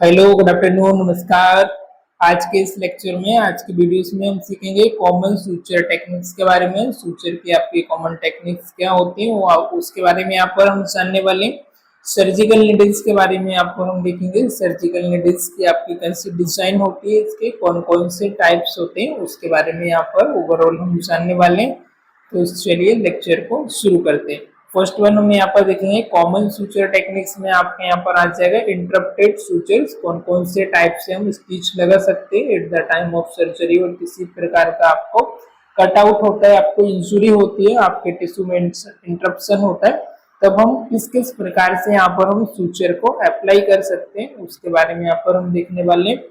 Hello, good afternoon, नमस्कार। आज के इस लेक्चर में, आज की वीडियोस में हम सीखेंगे कॉमन सूचर टेक्निक्स के बारे में। सूचर की आपकी कॉमन टेक्निक्स क्या होती हैं वो उसके बारे में यहाँ पर हम जानने वाले हैं। सर्जिकल नीडल्स के बारे में आपको हम देखेंगे। सर्जिकल नीडल्स की आपकी कैसी डिजाइन होती है, इसके कौन कौन से टाइप्स होते हैं उसके बारे में यहाँ पर ओवरऑल हम जानने वाले हैं। तो चलिए लेक्चर को शुरू करते हैं। फर्स्ट वन हम यहाँ पर देखेंगे कॉमन सूचर टेक्निक्स में आपके यहाँ पर आ जाएगा इंटरप्टेड सूचर्स। कौन कौन से टाइप से हम स्टिच लगा सकते हैं at the time of surgery, और किसी प्रकार का आपको कट आउट होता है, आपको इंजुरी होती है, आपके टिश्यू में इंटरप्शन होता है, तब हम किस किस प्रकार से यहाँ पर हम सूचर को अप्लाई कर सकते हैं उसके बारे में यहाँ पर हम देखने वाले हैं।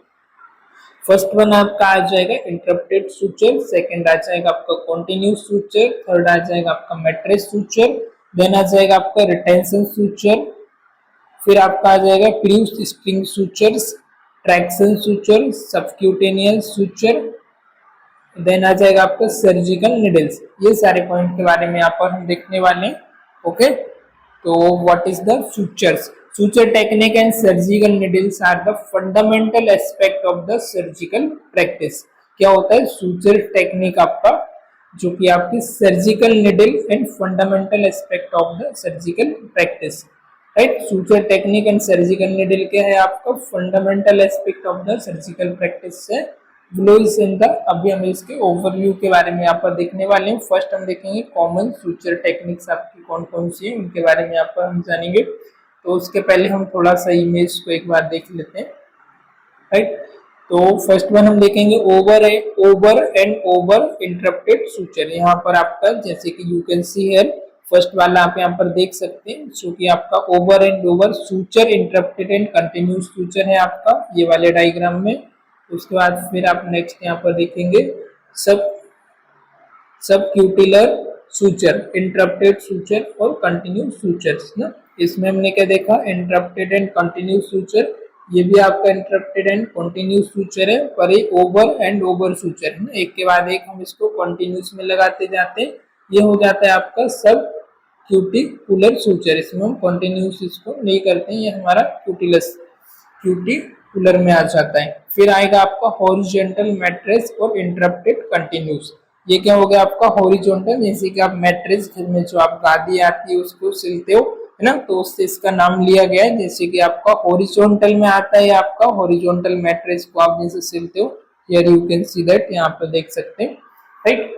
फर्स्ट वन आपका आ जाएगा इंटरप्टेड सूचर, सेकंड आ जाएगा आपका कॉन्टिन्यूस सूचर, थर्ड आ जाएगा आपका मैट्रेस सूचर, देन आ जाएगा आपका रिटेंशन सूचर, फिर आपका आ जाएगा purse string sutures, traction suture, subcutaneous suture, then आ जाएगा आपका सर्जिकल निडल्स। ये सारे पॉइंट के बारे में यहाँ पर हम देखने वाले हैं। ओके, तो what is the sutures? Suture technique and surgical needles are the fundamental aspect of the surgical practice। क्या होता है suture technique आपका, जो कि आपकी surgical needle and fundamental aspect of the surgical practice, right? Suture technique and surgical needle क्या है आपका fundamental aspect of the surgical practice से below in the, अभी हम इसके ओवरव्यू के बारे में यहाँ पर देखने वाले हैं। फर्स्ट हम देखेंगे कॉमन suture techniques आपकी कौन कौन सी है, उनके बारे में यहाँ पर हम जानेंगे। तो उसके पहले हम थोड़ा सा इमेज को एक बार देख लेते हैं, राइट? तो फर्स्ट वन हम देखेंगे over and over interrupted suture. यहाँ पर आपका जैसे कि you can see here, first वाला आप यहाँ पर देख सकते हैं, जो कि आपका over and over suture interrupted and continuous suture है आपका ये वाले डायग्राम में। उसके बाद फिर आप नेक्स्ट यहाँ पर देखेंगे सब क्यूटिलर सूचर, इंटरप्टेड सूचर और कंटिन्यूस सूचर्स ना। इसमें हमने क्या देखा, इंटरप्टेड एंड कंटिन्यूस सूचर, ये भी आपका इंटरप्टेड एंड कंटिन्यूस सूचर है, पर ये ओवर एंड ओवर सूचर है ना, एक के बाद एक हम इसको कंटिन्यूस में लगाते जाते हैं। ये हो जाता है आपका सब क्यूटिकुलर सूचर। इसमें हम कंटिन्यूस इसको नहीं करते हैं, ये हमारा क्यूटिकुलर में आ जाता है। फिर आएगा आपका हॉरिजॉन्टल मैट्रेस और इंटरप्टेड कंटिन्यूस। ये क्या हो गया आपका हॉरिजॉन्टल, जैसे कि आप मैट्रेस घर में जो आप गादी आती है उसको सिलते हो है ना, तो उससे इसका नाम लिया गया है। जैसे कि आपका हॉरिजॉन्टल में आता है आपका हॉरिजॉन्टल मैट्रेस को आप जैसे सिलते हो, here you can see that, यहाँ पर देख सकते हैं, राइट?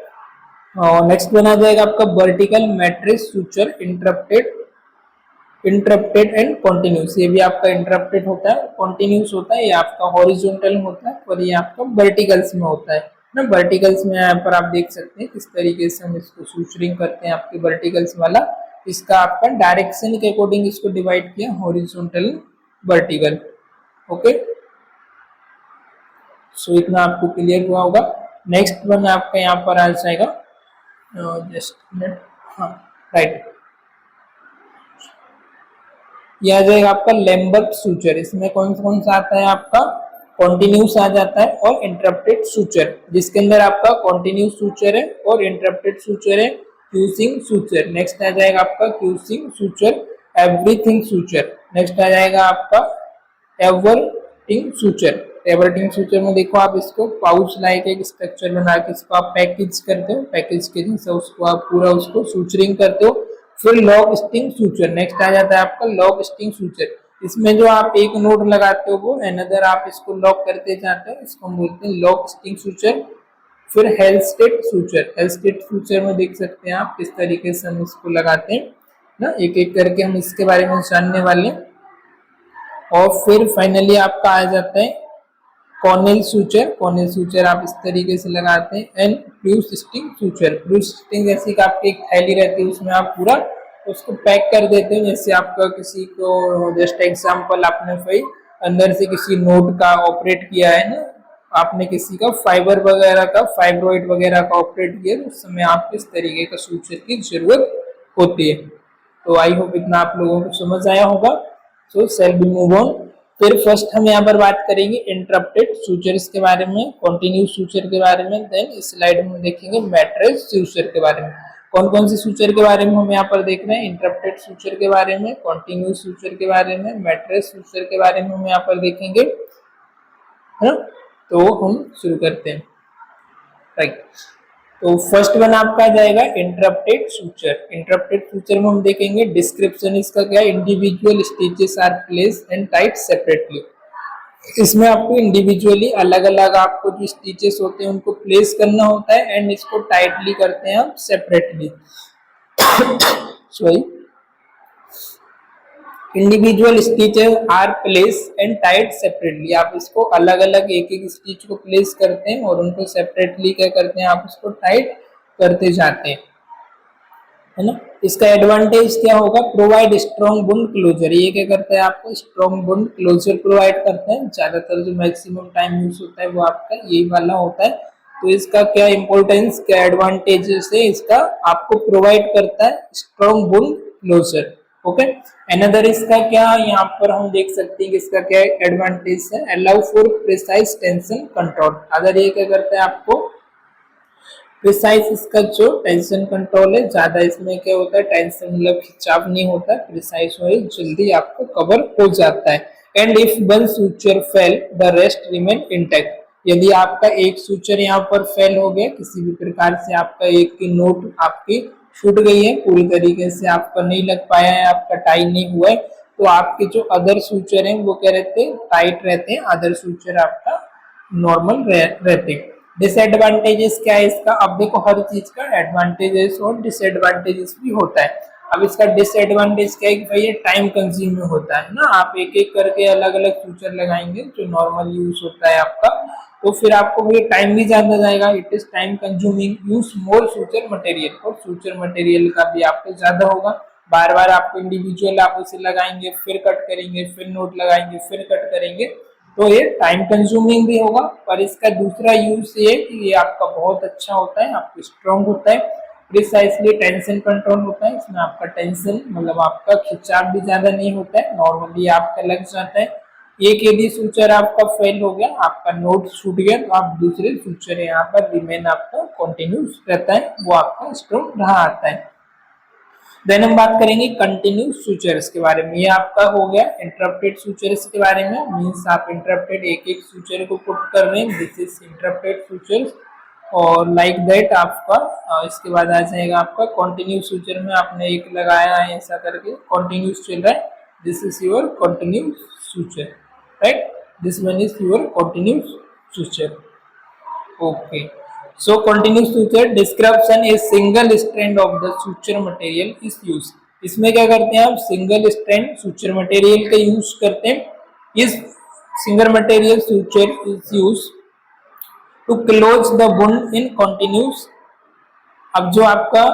नेक्स्ट बना जाएगा आपका vertical mattress suture, interrupted and continuous. ये भी आपका इंटरप्टेड होता है, कॉन्टिन्यूस होता है, ये आपका हॉरिजॉन्टल होता है और ये आपका वर्टिकल्स में होता है ना। वर्टिकल्स में यहाँ पर आप देख सकते हैं किस तरीके से हम इसको सूचरिंग करते हैं। आपके वर्टिकल्स वाला, इसका आपका डायरेक्शन के अकॉर्डिंग इसको डिवाइड किया, हॉरिजॉन्टल वर्टिकल। ओके, सो इतना आपको क्लियर हुआ होगा। नेक्स्ट वन आपका यहाँ पर आ जाएगा, जस्ट मिनट, हाँ राइट, यह आ जाएगा आपका लैम्बर्ट सूचर। इसमें कौन कौन सा आता है आपका, कॉन्टिन्यूस आ जाता है और इंटरप्टेड सूचर। जिसके अंदर आपका कॉन्टिन्यूस सूचर है और इंटरप्टेड सूचर है क्यूसिंग सूचर। नेक्स्ट आ जाएगा आपका क्यूसिंग सूचर, एवरीथिंग सूचर। नेक्स्ट आ जाएगा आपका एवर्टिंग सूचर। एवर्टिंग सूचर में देखो आप इसको पाउच लाइक एक स्ट्रक्चर बना के इसको आप पैकेज करते हो, पैकेज के जैसे उसको आप पूरा उसको सूचरिंग करते हो। फिर लॉक स्टिंग सूचर, नेक्स्ट आ जाता है आपका लॉक स्टिंग सूचर। इसमें जो आप एक नोड लगाते हो वो अनदर आप इसको लॉक करते जाते हो, इसको हम बोलते हैं लॉक स्टिंग सूचर। फिर हेलस्टेट सूचर, हेलस्टेट सूचर में देख सकते हैं आप किस तरीके से हम इसको लगाते हैं ना, एक एक करके हम इसके बारे में जानने वाले हैं। और फिर फाइनली आपका आ जाता है कॉर्नेल सूचर। कॉर्नेल सूचर आप इस तरीके से लगाते हैं। And Bruce sting suture, Bruce sting जैसे कि आपकी एक थैली रहती है उसमें आप पूरा उसको पैक कर देते हैं। जैसे आपका किसी को जस्ट एग्जांपल, आपने भाई अंदर से किसी नोट का ऑपरेट किया है ना, आपने किसी का फाइबर वगैरह का, फाइब्रोइड वगैरह का ऑपरेट किया, तो उस समय आपको इस तरीके का सूचर की जरूरत होती है। तो आई होप इतना आप लोगों को समझ आया होगा। सो शैल बी मूव ऑन। फिर फर्स्ट हम यहाँ पर बात करेंगे इंटरप्टेड सूचर्स के बारे में, कॉन्टिन्यूस सूचर के बारे में, देन इस स्लाइड में देखेंगे मैट्रेस सूचर के बारे में। कौन कौन से सूचर के बारे में हम यहाँ पर देख रहे हैं, इंटरप्टेड सूचर के बारे में, कॉन्टिन्यूस सूचर के बारे में, मैट्रिक्स सूचर के बारे में हम यहाँ पर देखेंगे, है ना। तो हम शुरू करते हैं, राइट। तो फर्स्ट वन आपका आ जाएगा इंटरप्टेड सूचर। इंटरप्टेड सूचर में हम देखेंगे डिस्क्रिप्शन इसका क्या है, individual stitches are placed and tied separately. इसमें आपको इंडिविजुअली अलग अलग आपको जो स्टिचेस होते हैं उनको प्लेस करना होता है एंड इसको टाइटली करते हैं हम separately. Sorry, individual stitches are place and tied separately. आप इसको अलग अलग एक एक स्टिच को प्लेस करते हैं और उनको सेपरेटली क्या करते हैं, आप इसको टाइट करते जाते हैं, है ना। इसका एडवांटेज क्या होगा, प्रोवाइड स्ट्रॉन्ग बुंड क्लोजर। ये क्या करता है, आपको स्ट्रॉन्ग बुंड क्लोजर प्रोवाइड करता है। ज्यादातर जो मैक्सिमम टाइम यूज होता है वो आपका यही वाला होता है। तो इसका क्या इंपॉर्टेंस, क्या एडवांटेजेस है, इसका आपको प्रोवाइड करता है स्ट्रॉन्ग बुंड क्लोजर। ओके, अनदर इसका क्या, यहाँ पर हम देख सकते हैं कि इसका क्या एडवांटेज है, allow for precise tension control. अगर ये क्या करता है, आपको प्रिसाइज इसका जो टेंशन कंट्रोल है, ज्यादा इसमें क्या होता है, टेंशन मतलब खिंचाव नहीं होता, प्रिसाइज हो जल्दी आपको कवर हो जाता है। And if one suture fail the rest remain intact. यदि आपका एक सूचर यहाँ पर फेल हो गया, किसी भी प्रकार से आपका एक की नोट आपकी छूट गई है, पूरी तरीके से आपका नहीं लग पाया है, आपका टाई नहीं हुआ है, तो आपके जो अदर सूचर हैं वो क्या रहते हैं, टाइट रहते हैं, अदर सूचर आपका नॉर्मल रहते हैं। डिसएडवांटेजेस क्या है इसका, अब देखो हर चीज का एडवांटेजेस और डिसएडवांटेजेस भी होता है। अब इसका डिसएडवांटेज क्या है कि भाई ये टाइम कंज्यूमिंग होता है ना, आप एक एक करके अलग अलग फीचर लगाएंगे जो नॉर्मल यूज होता है आपका, तो फिर आपको ये टाइम भी ज्यादा जाएगा। It is time consuming, use more future material, और फ्यूचर मटेरियल का भी आपको ज्यादा होगा। बार बार आपको इंडिविजुअल आप उसे लगाएंगे, फिर कट करेंगे, फिर नोट लगाएंगे, फिर कट करेंगे, तो ये टाइम कंज्यूमिंग भी होगा। पर इसका दूसरा यूज ये कि ये आपका बहुत अच्छा होता है, आपको स्ट्रॉन्ग होता है, प्रिसाइसली टेंशन कंट्रोल होता है। इसमें आपका टेंशन मतलब आपका खिंचाव भी ज्यादा नहीं होता है, नॉर्मली आपका लग जाता है। एक यदि सूचर आपका फेल हो गया, आपका नोट छूट गया, तो आप दूसरे सूचर यहाँ पर रिमेन आपका कंटिन्यूस रहता है, वो आपका स्ट्रॉन्ग रहा आता है। देन हम बात करेंगे कंटिन्यूस सूचर्स के बारे में। ये आपका हो गया इंटरप्टेड सूचर्स के बारे में, मींस आप इंटरप्टेड एक एक सूचर को पुट कर रहे हैं, दिस इज इंटरप्टेड सूचर्स। और लाइक दैट आपका इसके बाद आ जाएगा आपका कंटिन्यूस सूचर में आपने एक लगाया है ऐसा करके, कंटिन्यूस चल रहा है, this is your continuous suture, right, this one is your continuous suture. Okay, so continuous suture description a single strand of the suture material is used। इसमें क्या करते हैं आप, सिंगल स्ट्रैंड suture material का use करते हैं। इस single material suture is used to close the wound in continuous। अब जो आपका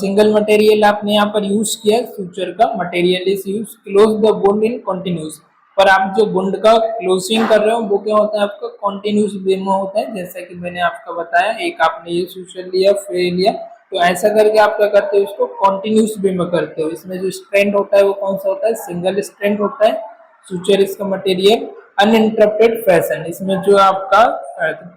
सिंगल मटेरियल आपने यहाँ पर यूज किया, सूचर का material is use close the wound in continuous. पर आप जो वुंड का क्लोजिंग कर रहे हो वो क्या होता है, आपका कंटिन्यूस वे में होता है। जैसा कि मैंने आपको बताया, एक आपने ये सूचर लिया, फिर लिया, तो ऐसा करके आप क्या करते हो, उसको कंटिन्यूस वे में करते हो। इसमें जो स्ट्रैंड होता है वो कौन सा होता है, सिंगल स्ट्रैंड होता है सूचर इसका मटेरियल। अनइंटरप्टेड फैशन, इसमें जो आपका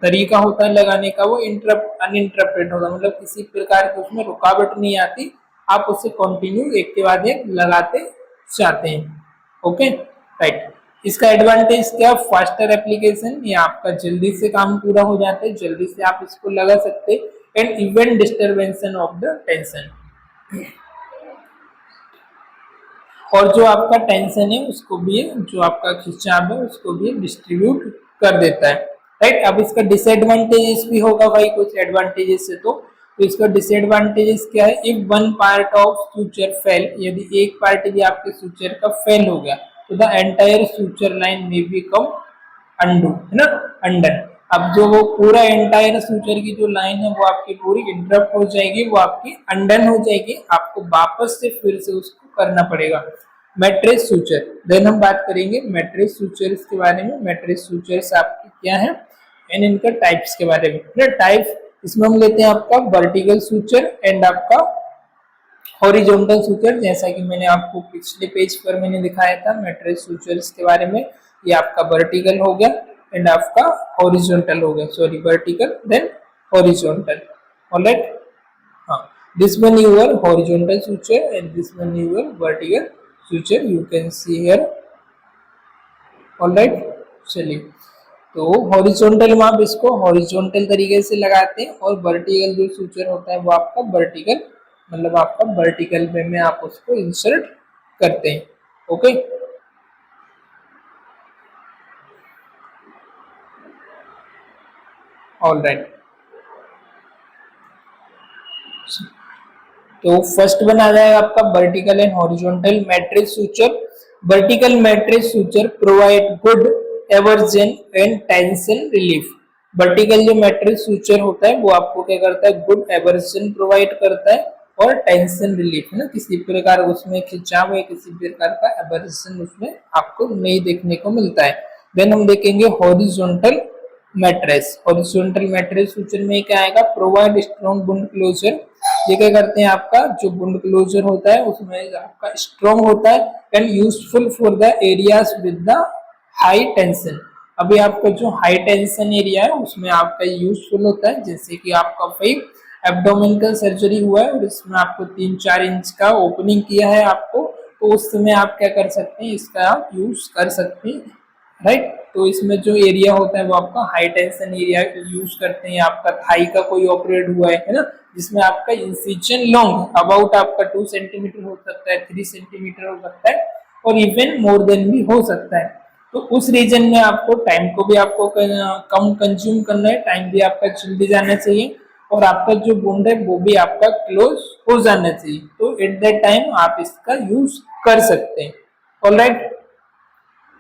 तरीका होता है लगाने का वो अनइंटरप्टेड होगा, मतलब किसी प्रकार की उसमें रुकावट नहीं आती, आप उसे कंटिन्यू एक के बाद एक लगाते जाते हैं। Okay, right. इसका एडवांटेज क्या, फास्टर एप्लीकेशन, ये आपका जल्दी से काम पूरा हो जाता है, जल्दी से आप इसको लगा सकते हैं। And even disturbance of the tension, और जो आपका टेंशन है उसको भी, जो आपका खिंचाव है उसको भी डिस्ट्रीब्यूट कर देता है, राइट। अब इसका डिसएडवांटेजेस भी होगा भाई, कुछ एडवांटेजेस है तो इसका डिसएडवांटेजेस क्या है, if one part of suture fail, यदि एक पार्ट भी आपके सूचर का फेल हो गया तो द एंटायर सूचर लाइन में बिकम अंडू, है ना, अंडन। अब जो वो पूरा एंटायर सूचर की जो लाइन है वो आपकी पूरी इंटरप्ट हो जाएगी, वो आपकी अंडन हो जाएगी, आपको वापस से फिर से उसको करना पड़ेगा। मैट्रिक्स सूचर, देन हम बात करेंगे मैट्रिक्स सूचर्स के बारे में। मैट्रिक्स सूचर्स आपके क्या है एंड इनका टाइप्स के बारे में ना। टाइप इसमें हम लेते हैं आपका वर्टिकल सूचर एंड आपका हॉरिजॉन्टल सूचर। जैसा कि मैंने आपको पिछले पेज पर मैंने दिखाया था मैट्रिक्स सूचर्स के बारे में, ये आपका वर्टिकल हो गया एंड आपका हॉरिजॉन्टल हो गया, sorry vertical then horizontal, alright. हाँ, This one your horizontal suture and this one your vertical suture, you can see here. Alright, चलिए, तो हॉरिजॉन्टल में आप इसको हॉरिजॉन्टल तरीके से लगाते हैं और वर्टिकल जो सूचर होता है वो आपका वर्टिकल, मतलब आपका वर्टिकल वे में आप उसको इंसर्ट करते हैं। ओके, ऑलराइट, तो फर्स्ट वन आ जाएगा आपका vertical and horizontal matrix suture. Vertical matrix suture provide good aversion and tension relief. Vertical जो मैट्रिक्स सूचर होता है वो आपको क्या करता है, गुड एवर्जन प्रोवाइड करता है और टेंशन रिलीफ, है ना, किसी प्रकार उसमें खिंचाव या किसी प्रकार का एवर्जन उसमें आपको नहीं देखने को मिलता है। देन हम देखेंगे horizontal mattress. Horizontal mattress suture में क्या आएगा, प्रोवाइड स्ट्रॉन्ग वुंड क्लोजर। ये क्या करते हैं, आपका जो वुंड क्लोजर होता है उसमें आपका स्ट्रॉन्ग होता है and useful for the areas with the high tension. अभी आपका जो हाई टेंशन एरिया है उसमें आपका यूजफुल होता है, जैसे कि आपका भाई एब्डोमिनल सर्जरी हुआ है और इसमें आपको 3-4 इंच का ओपनिंग किया है आपको, तो उस समय आप क्या कर सकते हैं, इसका आप यूज कर सकते हैं, राइट। तो इसमें जो एरिया होता है वो आपका हाई टेंशन एरिया यूज करते हैं। आपका थाई का कोई ऑपरेट हुआ है ना, जिसमें आपका इंसिजन लॉन्ग अबाउट आपका 2 सेंटीमीटर हो सकता है, 3 सेंटीमीटर हो सकता है और इवन मोर देन भी हो सकता है। तो उस रीजन में आपको टाइम को भी आपको कम कंज्यूम करना है, टाइम भी आपका जल्दी जाना चाहिए और आपका जो वुंड है वो भी आपका क्लोज हो जाना चाहिए। तो एट दैट टाइम आप इसका यूज कर सकते हैं। ऑलराइट,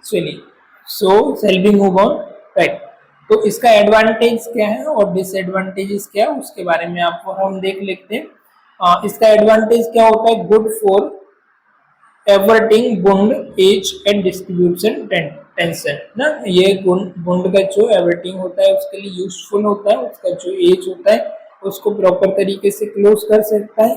चलिए, so shall be move on, right. तो इसका एडवांटेज क्या है और डिसएडवांटेजेस क्या है उसके बारे में आपको हम देख लेते हैं। इसका एडवांटेज क्या होता है, good for everting wound edge and distribution tension ना। ये वुंड का जो एवर्टिंग होता है उसके लिए यूजफुल होता है, उसका जो एज होता है उसको प्रॉपर तरीके से क्लोज कर सकता है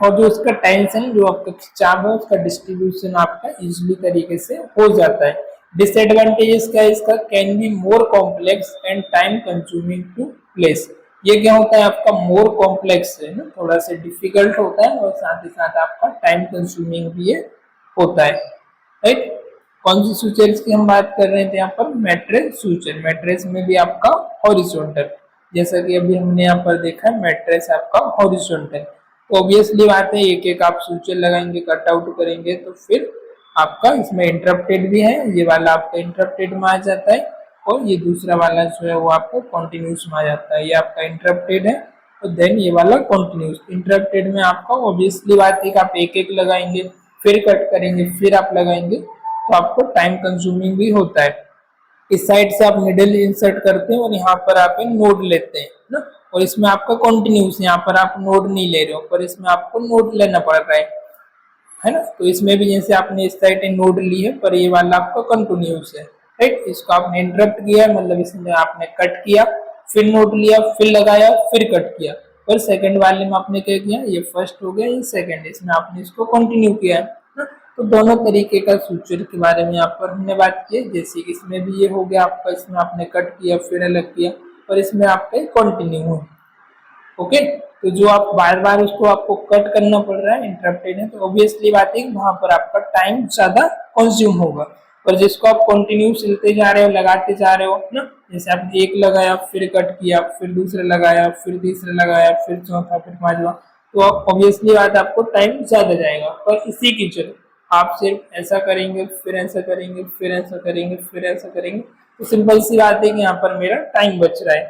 और जो उसका टेंशन जो आपका खिंचाव है उसका डिस्ट्रीब्यूशन आपका इजीली तरीके से हो जाता है। डिसएडवांटेजेस क्या है इसका, can be more complex and time consuming to place. ये क्या होता है आपका मोर कॉम्प्लेक्स है ना, थोड़ा सा डिफिकल्ट होता है और साथ ही साथ आपका टाइम कंज्यूमिंग भी ये होता है, राइट। कौन सी सूचर्स की हम बात कर रहे थे यहाँ पर, मैट्रेस सूचर। मैट्रेस में भी आपका हॉरिजॉन्टल, जैसा कि अभी हमने यहाँ पर देखा है मैट्रेस आपका हॉरिजॉन्टल। तो ऑब्वियसली बात है एक एक आप सूचर लगाएंगे, कट आउट करेंगे तो फिर आपका इसमें इंटरप्टेड भी है, ये वाला आपका इंटरप्टेड में आ जाता है और ये दूसरा वाला जो है वो आपको कॉन्टिन्यूस में आ जाता है। ये आपका इंटरप्टेड है और देन ये वाला कॉन्टिन्यूस। इंटरप्टेड में आपका ऑब्वियसली बात है कि आप एक एक लगाएंगे फिर कट करेंगे फिर आप लगाएंगे तो आपको टाइम कंज्यूमिंग भी होता है। इस साइड से आप मिडिल इंसर्ट करते हैं और यहाँ पर आप नोड लेते हैं ना, और इसमें आपका कॉन्टिन्यूस, यहाँ पर आप नोड नहीं ले रहे हो पर इसमें आपको नोड लेना पड़ रहा है ना। तो इसमें भी जैसे आपने इस साइड नोड ली है पर ये वाला आपका कंटिन्यूस है, राइट। इसको आपने इंटरप्ट किया मतलब इसमें आपने कट किया फिर नोड लिया फिर लगाया फिर कट किया। और सेकंड वाले में आपने क्या किया, ये फर्स्ट हो गया ये सेकंड, इसमें आपने इसको कंटिन्यू किया है ना। तो दोनों तरीके का सूचर के बारे में यहाँ पर हमने बात की, जैसे इसमें भी ये हो गया आपका, इसमें आपने कट किया फिर अलग किया और इसमें आपका कंटिन्यू है। ओके, तो जो आप बार बार उसको आपको कट करना पड़ रहा है इंटरप्टेड है तो ऑब्वियसली बात है वहां पर आपका टाइम ज्यादा कंज्यूम होगा। और जिसको आप कंटिन्यू सिलते जा रहे हो लगाते जा रहे हो ना, जैसे आपने एक लगाया फिर कट किया फिर दूसरा लगाया फिर तीसरा लगाया फिर चौथा फिर पांचवा, तो ऑब्वियसली बात आपको टाइम ज्यादा जाएगा। पर इसी की जगह आप सिर्फ ऐसा करेंगे फिर ऐसा करेंगे फिर ऐसा करेंगे फिर ऐसा करेंगे तो सिंपल सी बात है कि यहाँ पर मेरा टाइम बच रहा है,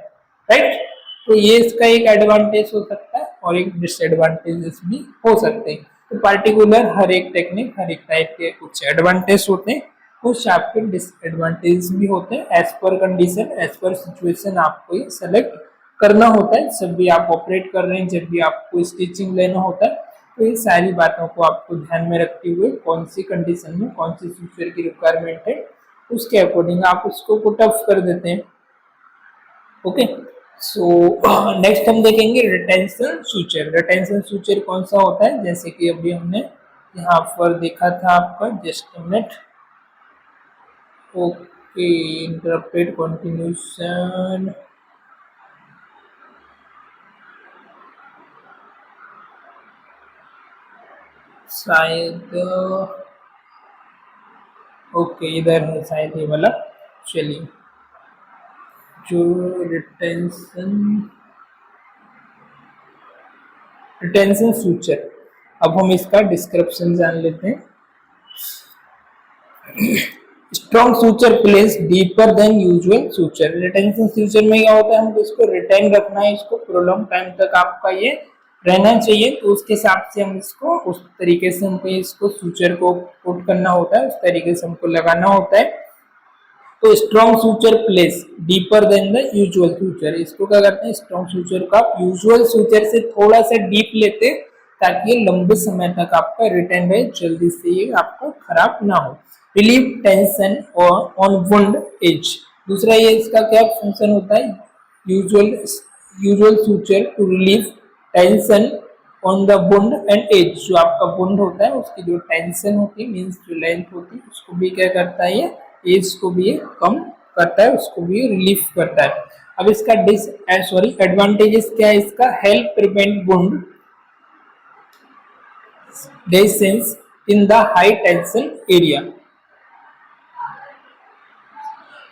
राइट। तो ये इसका एक एडवांटेज हो सकता है और एक डिसएडवांटेजेस भी हो सकते हैं। तो पार्टिकुलर हर एक टेक्निक हर एक टाइप के कुछ एडवांटेज होते हैं, कुछ आपके डिसएडवांटेज भी होते हैं। As per condition as per situation आपको ये सेलेक्ट करना होता है। जब भी आप ऑपरेट कर रहे हैं जब भी आपको स्टिचिंग लेना होता है तो ये सारी बातों को आपको ध्यान में रखते हुए कौन सी कंडीशन में कौन सी सूचर की रिक्वायरमेंट है उसके अकॉर्डिंग आप उसको पुट अप कर देते हैं। ओके, सो नेक्स्ट हम देखेंगे रिटेंशन सूचर। रिटेंशन सूचर कौन सा होता है, जैसे कि अभी हमने यहाँ पर देखा था आपका, just minute, okay, interrupted continuation, शायद ओके, इधर है शायद ये वाला। चलिए, जो रिटेंशन रिटेंशन सूचर, अब हम इसका डिस्क्रिप्शन जान लेते हैं। Strong suture place deeper than usual suture. Retention suture में क्या होता है, हमको इसको रिटेन रखना है, इसको प्रोलॉन्ग टाइम तक आपका ये रहना चाहिए, तो उसके हिसाब से हम इसको उस तरीके से हमको इसको सूचर को पुट करना होता है, उस तरीके से हमको लगाना होता है। तो strong suture place deeper than the usual suture, इसको क्या करते हैं, स्ट्रॉन्ग सूचर का यूजुअल सूचर से थोड़ा सा डीप लेते हैं ताकि ये लंबे समय तक आपका रिटेन रहे, जल्दी से ये आपको खराब ना हो। Relieve tension on wound edge, दूसरा ये इसका क्या फंक्शन होता है, usual suture to relieve tension on the wound and edge, जो आपका वुंड होता है उसकी जो टेंशन होती है, मीन्स जो लेंथ होती है, उसको भी क्या करता है, ये एज को भी ये कम करता है, उसको भी रिलीफ करता है। अब इसका एडवांटेजेस क्या है इसका, help prevent wound dehiscence in the high tension area.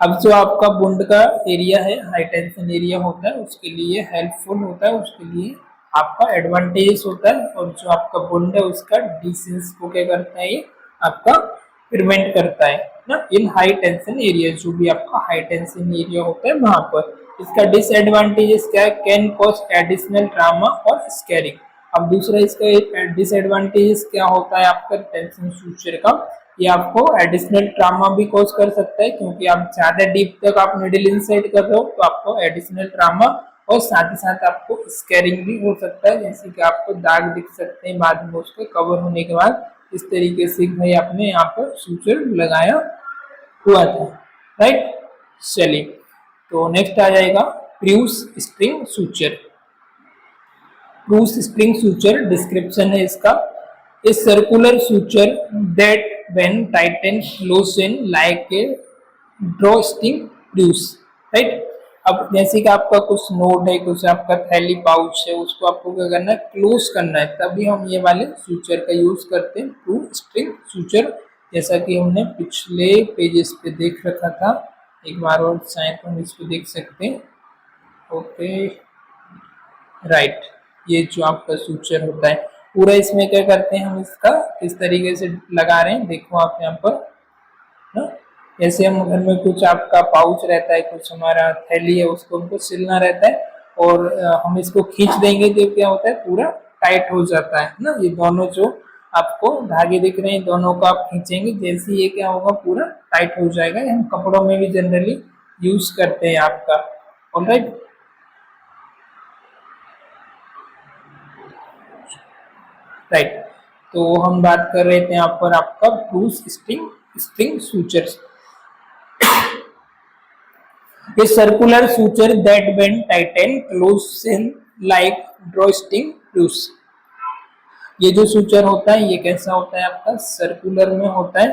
अब जो आपका वुंड का एरिया है, हाई टेंशन एरिया होता है, उसके लिए हेल्पफुल होता है, उसके लिए आपका एडवांटेजेस होता है, और जो आपका वुंड है उसका डिसेंस को क्या करता है, ये आपका प्रिवेंट करता है ना, इन हाई टेंशन एरिया, जो भी आपका हाई टेंशन एरिया होता है वहां पर। इसका डिसएडवांटेजेस क्या है, कैन कॉज एडिशनल ट्रामा और स्कैरिंग। अब दूसरा इसका डिसएडवांटेजेस क्या होता है आपका टेंशन सूचर का, ये आपको एडिशनल ट्रामा भी कॉज कर सकता है, क्योंकि आप ज्यादा डीप तक आप निडल इंसर्ट कर रहे हो तो आपको एडिशनल ट्रामा और साथ ही साथ आपको स्कैरिंग भी हो सकता है, जैसे कि आपको दाग दिख सकते हैं बाद में उसके कवर होने के बाद, इस तरीके से भाई आपने यहाँ पर सूचर लगाया हुआ था, राइट। चलिए, तो नेक्स्ट आ जाएगा purse string suture. Purse string suture description है इसका, a circular suture that when tighten close in like a drawstring purse, right. अब जैसे कि आपका कुछ नोट है, कुछ आपका थैली पाउच है, उसको आपको क्या करना है, क्लोज करना है, तभी हम ये वाले सूचर का यूज करते हैं, ब्रू स्प्रिंग सूचर, जैसा कि हमने पिछले पेजेस पे देख रखा था। एक बार और चाहे तो हम इसको देख सकते हैं। ओके, राइट, ये जो आपका सूचर होता है पूरा, इसमें क्या करते हैं हम इसका किस तरीके से लगा रहे हैं, देखो आप यहाँ पर ना, जैसे हम घर में कुछ आपका पाउच रहता है, कुछ हमारा थैली है, उसको हमको सिलना रहता है, और हम इसको खींच देंगे तो क्या होता है, पूरा टाइट हो जाता है ना। ये दोनों जो आपको धागे दिख रहे हैं, दोनों को आप खींचेंगे, जैसे ये क्या होगा, पूरा टाइट हो जाएगा। हम कपड़ों में भी जनरली यूज करते हैं आपका, ऑलराइट। राइट, तो हम बात कर रहे थे यहाँ पर आपका Bruce spring sutures. A circular suture that when tightened closes in like drawstring bruise। ये जो सूचर होता है ये कैसा होता है आपका, सर्कुलर में होता है।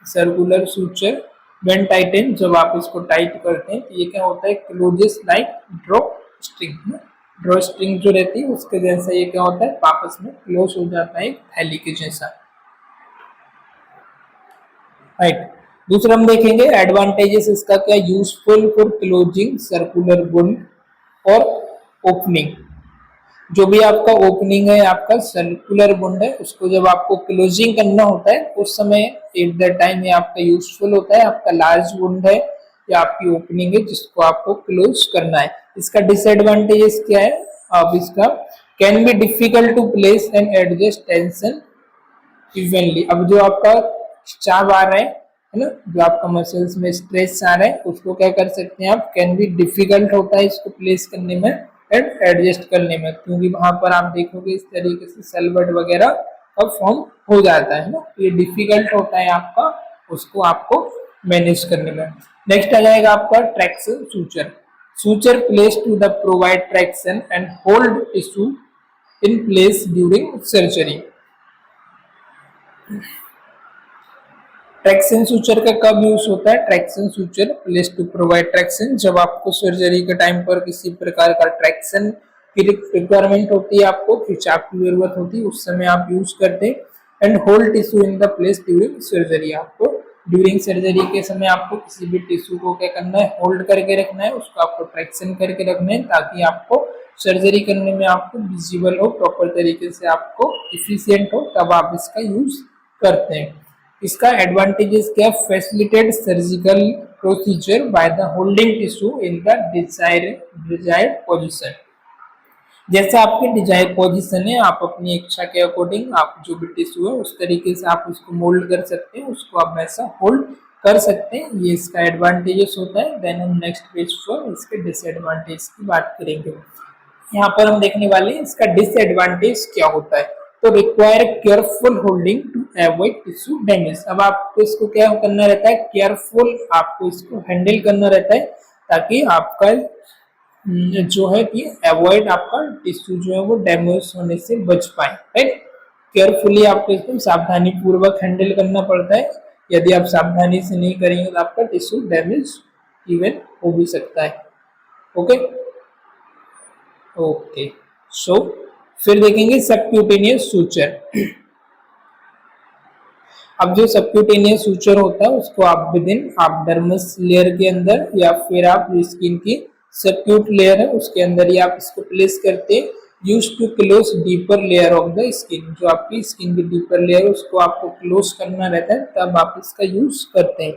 सर्कुलर सूचर व्हेन टाइटन, जब आप इसको टाइट करते हैं तो ये क्या होता है, closes like draw string. Draw string जो रहती है उसके जैसा ये क्या होता है, आपस में क्लोज हो जाता है थैली के जैसा, राइट। दूसरा हम देखेंगे एडवांटेजेस इसका क्या, useful for closing circular wound और ओपनिंग। जो भी आपका ओपनिंग है, आपका सर्कुलर वुंड है, उसको जब आपको क्लोजिंग करना होता है उस समय एट द टाइम ये आपका यूजफुल होता है। आपका लार्ज वुंड है या आपकी ओपनिंग है जिसको आपको क्लोज करना है। इसका डिसएडवांटेजेस क्या है, अब इसका can be difficult to place and adjust tension evenly. अब जो आपका खिंचाव आ रहा है ना, जो आपका मसल्स में स्ट्रेस आ रहा है, उसको क्या कर सकते हैं आप, कैन बी डिफिकल्ट होता है इसको प्लेस करने में एंड एडजस्ट करने में, क्योंकि वहां पर आप देखोगे इस तरीके से सेलबट वगैरह का फॉर्म हो जाता है ना, ये डिफिकल्ट होता है आपका उसको आपको मैनेज करने में। नेक्स्ट आ जाएगा आपका traction suture. Suture place to the provide traction and hold tissue in place during surgery. Traction suture का कब यूज होता है, traction suture place to provide traction, जब आपको सर्जरी के टाइम पर किसी प्रकार का ट्रैक्शन की रिक्वायरमेंट होती है, आपको खिंचाव की जरूरत होती है, उस समय आप यूज करते हैं। And hold tissue in the place during surgery. आपको ड्यूरिंग सर्जरी के समय आपको किसी भी टिश्यू को क्या करना है, होल्ड करके रखना है, उसको आपको ट्रैक्शन करके रखना है ताकि आपको सर्जरी करने में आपको विजिबल हो, प्रॉपर तरीके से आपको इफिशिएंट हो, तब आप इसका यूज करते हैं। इसका एडवांटेजेस क्या, facilitate surgical procedure by the holding tissue in the desired position. जैसा आपके डिजायर पोजीशन है, आप अपनी इच्छा के अकॉर्डिंग आप जो भी टिश्यू है उस तरीके से आप उसको मोल्ड कर सकते हैं, उसको आप वैसा होल्ड कर सकते हैं। ये इसका एडवांटेजेस होता है। देन हम नेक्स्ट पेज पर इसके डिसएडवांटेज की बात करेंगे। यहाँ पर हम देखने वाले हैं इसका डिसएडवांटेज क्या होता है। तो require careful holding to avoid tissue damage. अब आपको इसको क्या करना रहता है, केयरफुल आपको इसको हैंडल करना रहता है ताकि आपका जो है कि अवॉइड आपका टिश्यू जो है वो डैमेज होने से बच पाए, राइट। केयरफुली आपको इसको सावधानी पूर्वक हैंडल करना पड़ता है। यदि आप सावधानी से नहीं करेंगे तो आपका टिश्यू डैमेज इवन हो भी सकता है। ओके ओके सो फिर देखेंगे सबक्यूटेनियस सूचर। अब जो सबक्यूटेनियस सूचर होता है उसको आप विद इन आप डर्मस लेयर के अंदर या फिर आप स्किन की सबक्यूट लेयर है उसके अंदर ही आप इसको प्लेस करते हैं। Use to close deeper layer of the skin. जो आपकी स्किन की डीपर लेयर है उसको आपको क्लोज करना रहता है, तब आप इसका यूज करते हैं।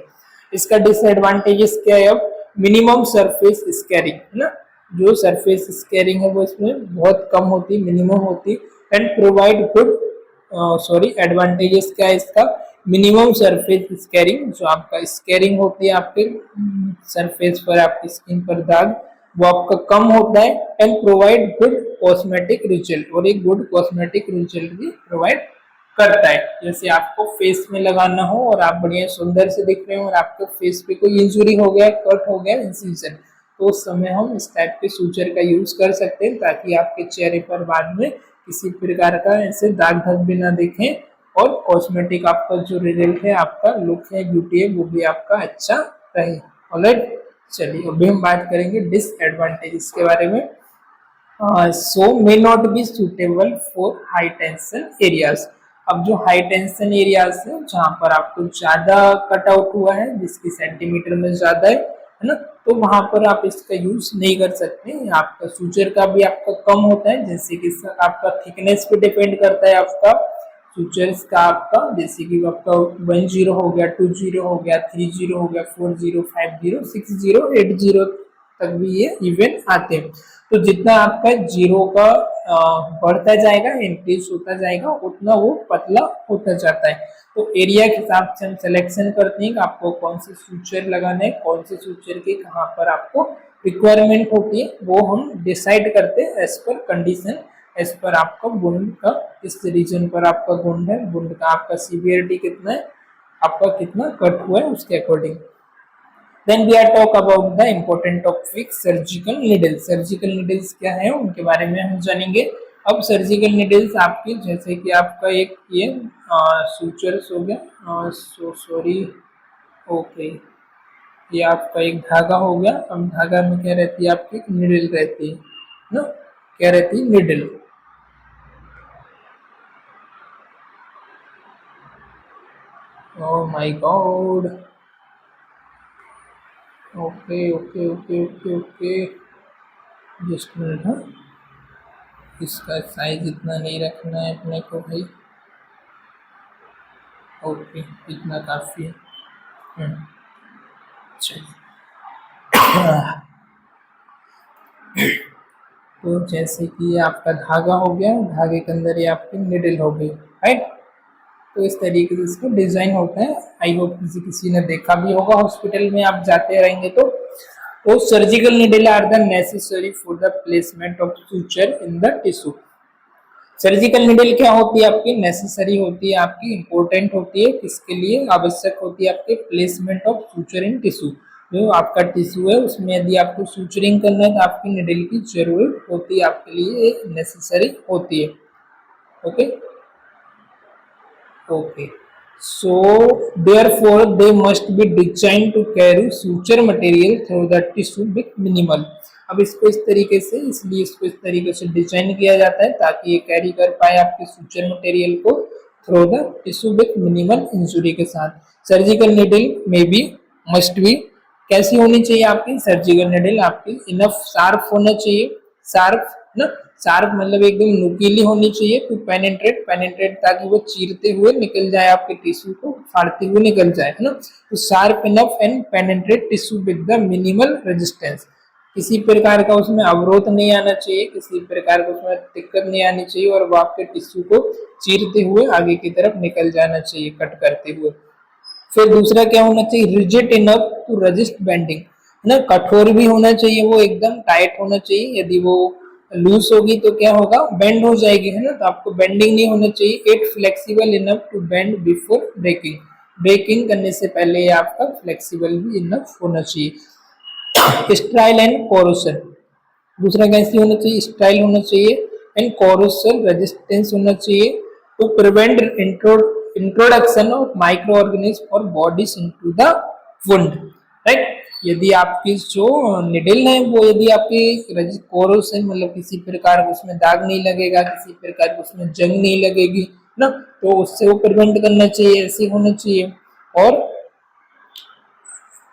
इसका डिसएडवांटेजेस क्या है, अब मिनिमम सरफेस स्कैरिंग है ना, जो सरफेस स्कैरिंग है वो इसमें बहुत कम होती है, मिनिमम होती है। एंड प्रोवाइड गुड एडवांटेजेस क्या है इसका, मिनिमम सरफेस स्कैरिंग। जो आपका स्कैरिंग होती है आपके सरफेस पर, आपकी स्किन पर दाग, वो आपका कम होता है। And provide good cosmetic result, और एक गुड कॉस्मेटिक रिजल्ट भी प्रोवाइड करता है। जैसे आपको फेस में लगाना हो और आप बढ़िया सुंदर से दिख रहे हो और आपके फेस पे कोई इंजुरी हो गया, कट हो गया, इंसिजन, तो उस समय हम इस टाइप के सूचर का यूज कर सकते हैं ताकि आपके चेहरे पर बाद में किसी प्रकार का ऐसे दाग धब्बे भी ना दिखें और कॉस्मेटिक आपका जो रिजल्ट है, आपका लुक है, ब्यूटी है, वो भी आपका अच्छा रहे। ऑलराइट, चलिए अभी हम बात करेंगे डिसएडवांटेजेस के बारे में। So may not be suitable for high tension areas. अब जो हाई टेंशन एरियाज है जहाँ पर आपको ज्यादा कट आउट हुआ है, जिसकी सेंटीमीटर में ज्यादा है ना, तो वहां पर आप इसका यूज नहीं कर सकते। आपका सूचर का भी आपका कम होता है, जैसे कि आपका थिकनेस पे डिपेंड करता है आपका सूचर्स का आपका, जैसे कि आपका 10 हो गया, 20 हो गया, 30 हो गया, 40, 50, 60, 80 तक भी ये इवन आते हैं। तो जितना आपका जीरो का बढ़ता जाएगा, इंक्रीज होता जाएगा, उतना वो पतला होता जाता है। तो एरिया के हिसाब से हम सिलेक्शन करते हैं कि आपको कौन से सूचर लगाने हैं, कौन से सूचर की कहाँ पर आपको रिक्वायरमेंट होती है, वो हम डिसाइड करते हैं as per condition, as per आपका वुंड का किस रीजन पर आपका वुंड है, वुंड का आपका सीवियरिटी कितना है, आपका कितना कट हुआ है, उसके according. Then we are talk about the important topic surgical needles. Surgical needles क्या है उनके बारे में हम जानेंगे। अब सर्जिकल नीडल्स आपकी, जैसे कि आपका एक ये सूचर्स हो गया, सॉरी ओके, ये आपका एक धागा हो गया। अब धागा में क्या रहती है आपकी, नीडल रहती है ना, क्या रहती है, needle. Oh my God, okay okay okay okay okay, just minute. हाँ, इसका साइज इतना नहीं रखना है अपने को भाई। ओके, इतना काफी है। चलिए, तो जैसे कि आपका धागा हो गया, धागे के अंदर ये आपकी निडल हो गई, राइट। तो इस तरीके से इसका डिजाइन होता है। आई होप किसी ने देखा भी होगा, हॉस्पिटल में आप जाते रहेंगे तो surgical needle are the necessary for the placement of suture in the tissue. Surgical needle क्या होती है आपकी, नेसेसरी होती है आपकी, इंपॉर्टेंट होती है, किसके लिए आवश्यक होती है, आपके placement of suture in tissue. जो आपका टिश्यू है उसमें यदि आपको सूचरिंग करना है तो आपकी निडल की जरूरत होती है, आपके लिए नेसेसरी होती है। Okay okay, so therefore they must be designed to carry suture material through the tissue with minimal। अब इसको इस तरीके से, इसलिए इसको इस तरीके से डिजाइन किया जाता है ताकि ये कैरी कर पाए आपके सूचर मटेरियल को through the tissue with minimal injury के साथ। सर्जिकल नीडल में भी मस्ट बी कैसी होनी चाहिए आपकी सर्जिकल नीडल, आपकी इनफ शार्प होना चाहिए, शार्प ना, शार्प मतलब एकदम नुकीली होनी चाहिए टू पेनिट्रेट, पेनिट्रेट ताकि वो चीरते हुए निकल जाए, आपके टिश्यू को फाड़ते हुए निकल जाए, है ना। तो sharp enough and penetrate tissue with the minimal resistance, किसी प्रकार का उसमें अवरोध नहीं आना चाहिए, किसी प्रकार का उसमें दिक्कत नहीं आनी चाहिए, और वो आपके टिश्यू को चीरते हुए आगे की तरफ निकल जाना चाहिए कट करते हुए। फिर दूसरा क्या होना चाहिए, rigid enough to resist bending, है ना, कठोर भी होना चाहिए, वो एकदम टाइट होना चाहिए, यदि वो लूज होगी तो क्या होगा, बेंड हो जाएगी, है ना, तो आपको बेंडिंग नहीं होना चाहिए। It flexible enough to bend before breaking, breaking करने से पहले ये आपका फ्लेक्सिबल भी इनफ होना चाहिए। स्टाइल एंड कोरोशन, दूसरा कैसी होना चाहिए, स्टाइल होना चाहिए एंड कोरोशन रेजिस्टेंस होना चाहिए to prevent introduction of micro organism और bodies into the wound, right. यदि आपकी जो निडल है वो यदि आपकी कोरोशन मतलब किसी प्रकार का उसमें दाग नहीं लगेगा, किसी प्रकार की उसमें जंग नहीं लगेगी ना, तो उससे वो प्रिवेंट करना चाहिए, ऐसे होना चाहिए। और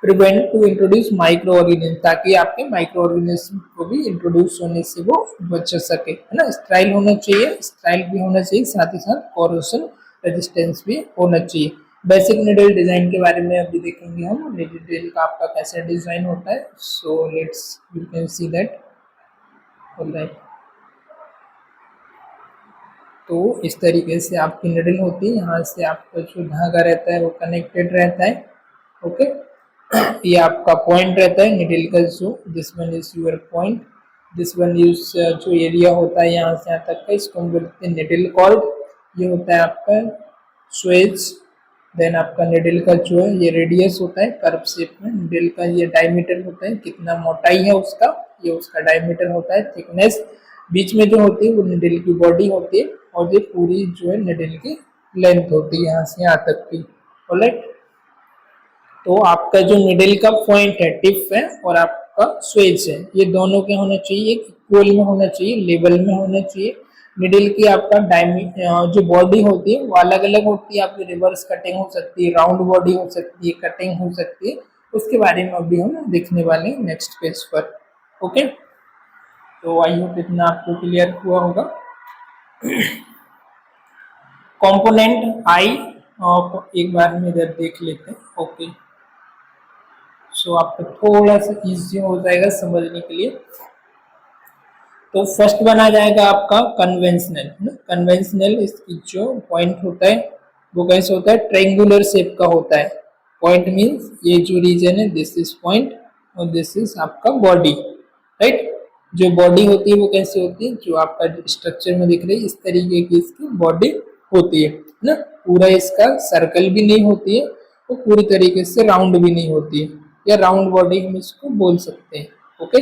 prevent to introduce micro organism, ताकि आपके माइक्रो ऑर्गेनिज्म को भी इंट्रोड्यूस होने से वो बच सके, है ना। स्टाइल होना चाहिए, स्टाइल भी होना चाहिए, साथ ही साथ कोरोशन रेजिस्टेंस भी होना चाहिए। बेसिक निडल डिजाइन के बारे में अभी देखेंगे हम, निडल का आपका कैसे डिजाइन होता है। So let's you can see that, alright. तो इस तरीके से आपकी निडल होती है, यहाँ से आपका जो धागा रहता है वो कनेक्टेड रहता है, ओके। ये आपका पॉइंट रहता है निडल का, जो this one is your point, this one is जो एरिया होता है यहाँ से यहाँ तक का, इसको हम बोलते हैं निडल कॉर्ड। ये होता है आपका स्वेज, देन आपका निडल का जो है ये रेडियस होता है कर्व शेप में, निडल का ये डायमीटर होता है, कितना मोटाई है उसका, ये उसका डायमीटर होता है, थिकनेस बीच में जो होती है वो निडल की बॉडी होती है, और ये पूरी जो है निडल की लेंथ होती है यहाँ से यहाँ तक की, ऑलराइट। तो आपका जो निडल का पॉइंट है, टिप है, और आपका स्वेज है, ये दोनों के होना चाहिए, इक्वल में होना चाहिए, लेवल में होना चाहिए। निडल की आपका जो बॉडी होती है वो अलग अलग होती है, आपकी रिवर्स कटिंग हो सकती है, राउंड बॉडी हो सकती है, कटिंग हो सकती है, उसके बारे में अभी हम देखने वाले हैं नेक्स्ट पेज पर, ओके। तो आई होप इतना आपको क्लियर हुआ होगा। कंपोनेंट आई एक बार में इधर देख लेते हैं, ओके। सो आपको थोड़ा सा इजी हो जाएगा समझने के लिए। तो फर्स्ट बना जाएगा आपका कन्वेंशनल, कन्वेंशनल इसकी जो पॉइंट होता है वो कैसे होता है, ट्रायंगुलर शेप का होता है। पॉइंट मींस ये जो रीजन है दिस इज पॉइंट और दिस इज आपका बॉडी, राइट। जो बॉडी होती है वो कैसे होती है, जो आपका स्ट्रक्चर में दिख रही है इस तरीके की इसकी बॉडी होती है ना, पूरा इसका सर्कल भी नहीं होती है, वो पूरी तरीके से राउंड भी नहीं होती है, या राउंड बॉडी हम इसको बोल सकते हैं, ओके।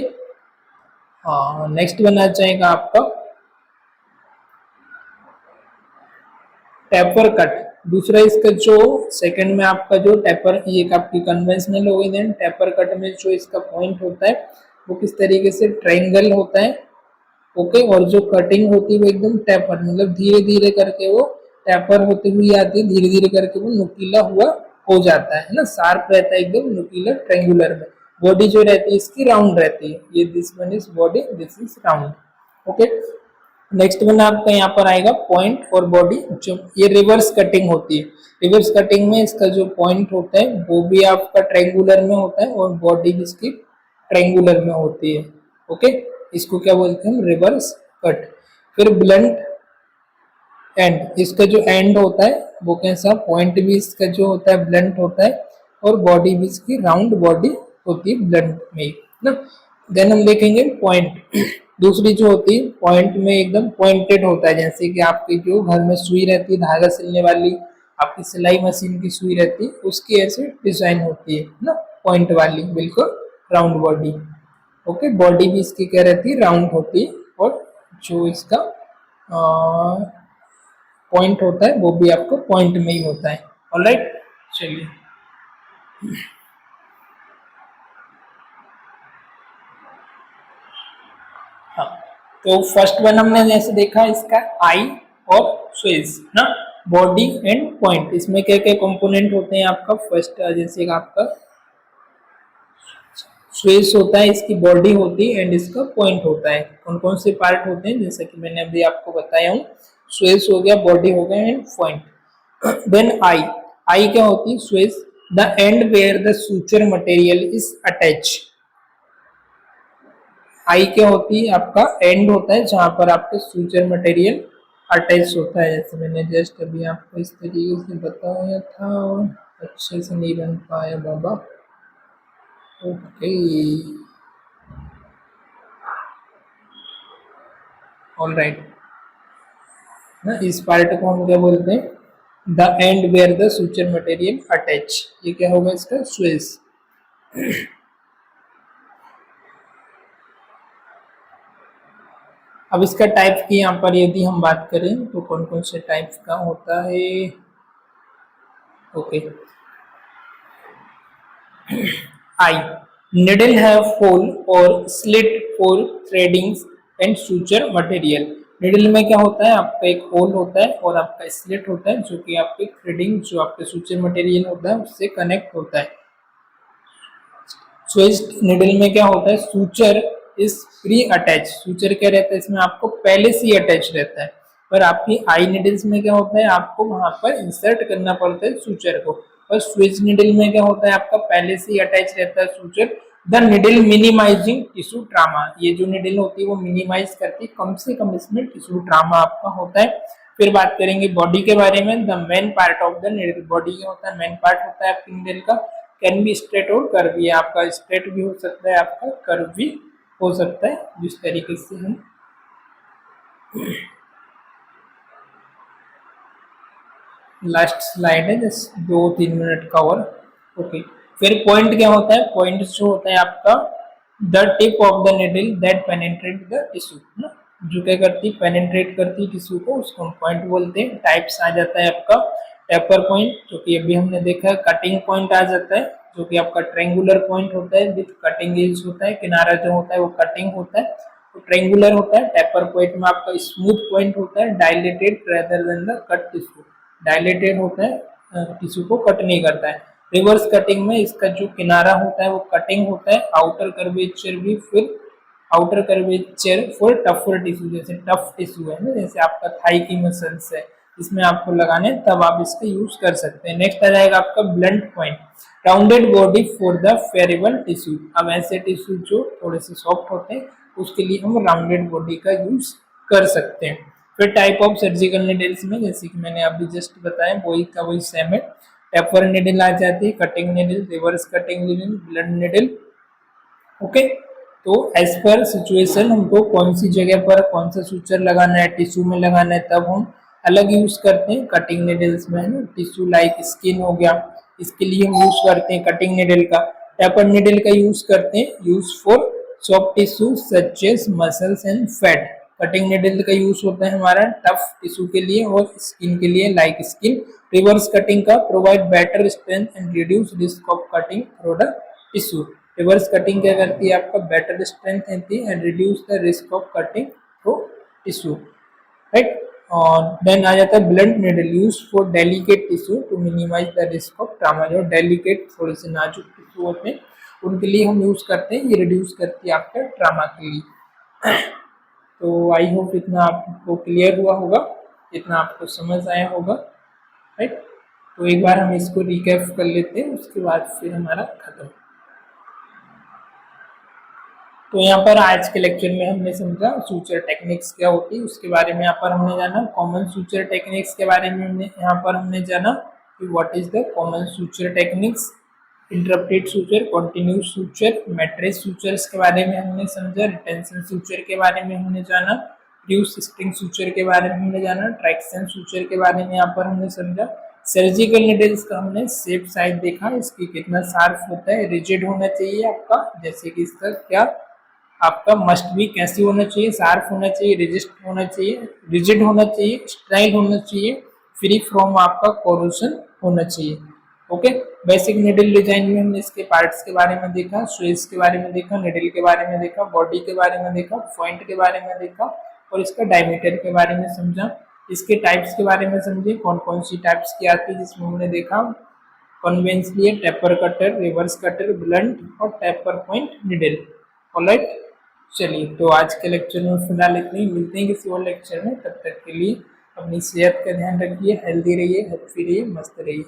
हाँ, नेक्स्ट बना जाएगा आपका टेपर कट। दूसरा इसका जो सेकंड में आपका जो टेपर, ये आपकी कन्वेंशनल हो गई, देन टेपर कट में जो इसका पॉइंट होता है वो किस तरीके से ट्रायंगल होता है, ओके। और जो कटिंग होती है वो एकदम टेपर, मतलब धीरे धीरे करके वो टेपर होती हुई आती है, धीरे धीरे करके वो नुकीला हुआ हो जाता है ना, शार्प रहता है एकदम नुकीला ट्रायंगुलर में। बॉडी जो रहती है इसकी राउंड रहती है, ये this one is body, this is round, okay. Next one आपका यहाँ पर आएगा पॉइंट और बॉडी, जो ये रिवर्स कटिंग होती है। रिवर्स कटिंग में इसका जो पॉइंट होता है वो भी आपका ट्रायंगुलर में होता है और बॉडी भी इसकी ट्रायंगुलर में होती है, ओके। इसको क्या बोलते हैं हम, रिवर्स कट। फिर ब्लंट एंड, इसका जो एंड होता है वो कैसा, पॉइंट भी इसका जो होता है ब्लंट होता है, और बॉडी भी इसकी राउंड बॉडी होती है ब्लंट में ना। देन हम देखेंगे पॉइंट, दूसरी जो होती है पॉइंट में एकदम पॉइंटेड होता है, जैसे कि आपकी जो घर में सुई रहती है धागा सिलने वाली, आपकी सिलाई मशीन की सुई रहती है उसकी ऐसे डिजाइन होती है ना, पॉइंट वाली बिल्कुल राउंड बॉडी, ओके। बॉडी भी इसकी क्या रहती है, राउंड होती है, और जो इसका पॉइंट होता है वो भी आपको पॉइंट में ही होता है, ऑलराइट। चलिए, हाँ, तो फर्स्ट वन हमने जैसे देखा इसका आई और स्वेज ना, बॉडी एंड पॉइंट, इसमें क्या क्या कंपोनेंट होते हैं आपका। फर्स्ट जैसे आपका स्विच होता है, इसकी बॉडी होती है एंड इसका पॉइंट होता है। कौन कौन से पार्ट होते हैं जैसे कि मैंने अभी आपको बताया हूँ, स्विच हो गया, बॉडी हो गया end point. Then eye, eye क्या होती है, switch the end where the suture material is attach. Eye क्या होती है, आपका एंड होता है जहां पर आपके सूचर मटेरियल अटैच होता है। जैसे मैंने जस्ट अभी आपको इस तरीके से बताया था, अच्छे से नहीं बन पाया बाबा। ओके, ऑल राइट ना, इस पार्ट को हम क्या बोलते हैं, the end where the suture material attach. ये क्या होगा इसका, स्विच। अब इसका टाइप की यहाँ पर यदि हम बात करें तो कौन कौन से टाइप का होता है। Okay, I, needle have hole or slit for threadings and suture material। Needle में क्या होता है, आपका एक होल होता है और आपका स्लिट होता है जो कि आपके थ्रेडिंग, जो आपके सूचर मटेरियल होता है उससे कनेक्ट होता है। स्विच्ड निडल में क्या होता है, suture is pre attach. Suture क्या रहता है इसमें, आपको पहले से ही अटैच रहता है। पर आपकी आई निडल्स में क्या होता है, आपको वहां पर इंसर्ट करना पड़ता है सूचर को। और स्विच निडल में क्या होता है, आपका पहले से ही अटैच रहता है suture. The needle minimizing tissue trauma, ये जो निडल होती है वो मिनिमाइज करती है, कम से कम इसमें टिश्यू ट्रामा आपका होता है। फिर बात करेंगे बॉडी के बारे में। The main part of the needle, body क्या होता है, मेन पार्ट होता है आपकी निडल का। कैन बी स्ट्रेट और कर्व, ये आपका स्ट्रेट भी हो सकता है, आपका कर्व भी हो सकता है, जिस तरीके से हम लास्ट स्लाइड है, जस्ट 2-3 मिनट का और। ओके, फिर पॉइंट क्या होता है, पॉइंट जो होता है आपका the tip of the needle that penetrate the tissue ना, जो क्या करती, पेनिट्रेट करती टिश्यू को, उसको हम पॉइंट बोलते हैं। टाइप्स आ जाता है आपका टेपर पॉइंट, जो कि अभी हमने देखा है। कटिंग पॉइंट आ जाता है, जो कि आपका ट्रेंगुलर पॉइंट होता है विद कटिंग एज होता है, किनारा जो होता है वो कटिंग होता है, तो ट्रेंगुलर होता है। टेपर पॉइंट में आपका स्मूथ पॉइंट होता है, dilated rather than the cut tissue, dilated होता है, टिश्यू को कट नहीं करता है। रिवर्स कटिंग में इसका जो किनारा होता है वो कटिंग होता है। आउटर कर्वेचर भी, फिर outer curvature for tougher tissue, जैसे टफ टिश्यू है ना, जैसे आपका थाई की मसल्स है, इसमें आपको लगाने तब आप इसका यूज कर सकते हैं। नेक्स्ट आ जाएगा आपका blunt point, rounded body for the friable tissue. अब ऐसे टिश्यू जो थोड़े से सॉफ्ट होते हैं उसके लिए हम राउंडेड बॉडी का यूज कर सकते हैं। फिर टाइप ऑफ सर्जिकल निडल्स में, जैसे कि मैंने अभी जस्ट बताया, वही का वही सेम है। टेपर निडल आ जाती है, cutting needle, reverse cutting needle, blunt needle. Okay, तो एज पर सिचुएशन हमको कौन सी जगह पर कौन सा सूचर लगाना है, टिश्यू में लगाना है, तब हम अलग यूज करते हैं। कटिंग निडल्स में है ना, टिश्यू लाइक स्किन हो गया, इसके लिए हम यूज करते हैं कटिंग निडल का। टेपर निडल का यूज करते हैं, use for soft tissue such as muscles and fat. Cutting needle का यूज होता है हमारा टफ टिश्यू के लिए और स्किन के लिए, लाइक स्किन। रिवर्स कटिंग का provide better strength and reduce risk of cutting through the tissue. Reverse cutting क्या करती है, आपका बेटर स्ट्रेंथ देती है and reduce the risk of cutting through tissue, right. और देन आ जाता है blunt needle, use for delicate tissue to minimize the risk of trauma. जो डेलिकेट थोड़े से नाजुक टिश्यू होते हैं उनके लिए हम यूज करते हैं, ये रिड्यूस करती है आपका ट्रॉमा के लिए। तो आई होप इतना आपको क्लियर हुआ होगा, इतना आपको समझ आया होगा, राइट। तो एक बार हम इसको रिकैप कर लेते हैं, उसके बाद फिर हमारा खत्म। तो यहाँ पर आज के लेक्चर में हमने समझा सूचर टेक्निक्स क्या होती है उसके बारे में, यहाँ पर हमने जाना कॉमन सूचर टेक्निक्स के बारे में, यहाँ पर हमने जाना कि what is the common suture techniques, interrupted suture, continuous suture, matrix sutures के बारे में हमने समझा, रिटेंशन सूचर के बारे में हमने जाना, फ्यूज स्ट्रिंग सूचर के बारे में हमने जाना, ट्रैक्शन सूचर के बारे में यहाँ पर हमने समझा। सर्जिकल निडल्स का हमने शेप साइज देखा, इसकी कितना शार्प होता है, रिजिड होना चाहिए आपका, जैसे कि इसका क्या आपका मस्ट भी कैसी होना चाहिए, शार्प होना चाहिए, रिजिस्ट होना चाहिए, रिजिड होना चाहिए, स्टाइल होना चाहिए, फ्री फ्रॉम आपका कोरोशन होना चाहिए। ओके, बेसिक निडल डिजाइन में हमने इसके पार्ट्स के बारे में देखा, स्विच के बारे में देखा, निडल के बारे में देखा, बॉडी के बारे में देखा, पॉइंट के बारे में देखा और इसका डायमीटर के बारे में समझा। इसके टाइप्स के बारे में समझे, कौन कौन सी टाइप्स की आती है, जिसमें हमने देखा conventionally taper cutter, reverse cutter, blunt और टेपर पॉइंट निडल। ऑलराइट, चलिए तो आज के लेक्चर में फिलहाल इतने ही, मिलते हैं किसी और लेक्चर में। तब तक के लिए अपनी सेहत का ध्यान रखिए, हेल्दी रहिए, हैप्पी रहिए, मस्त रहिए।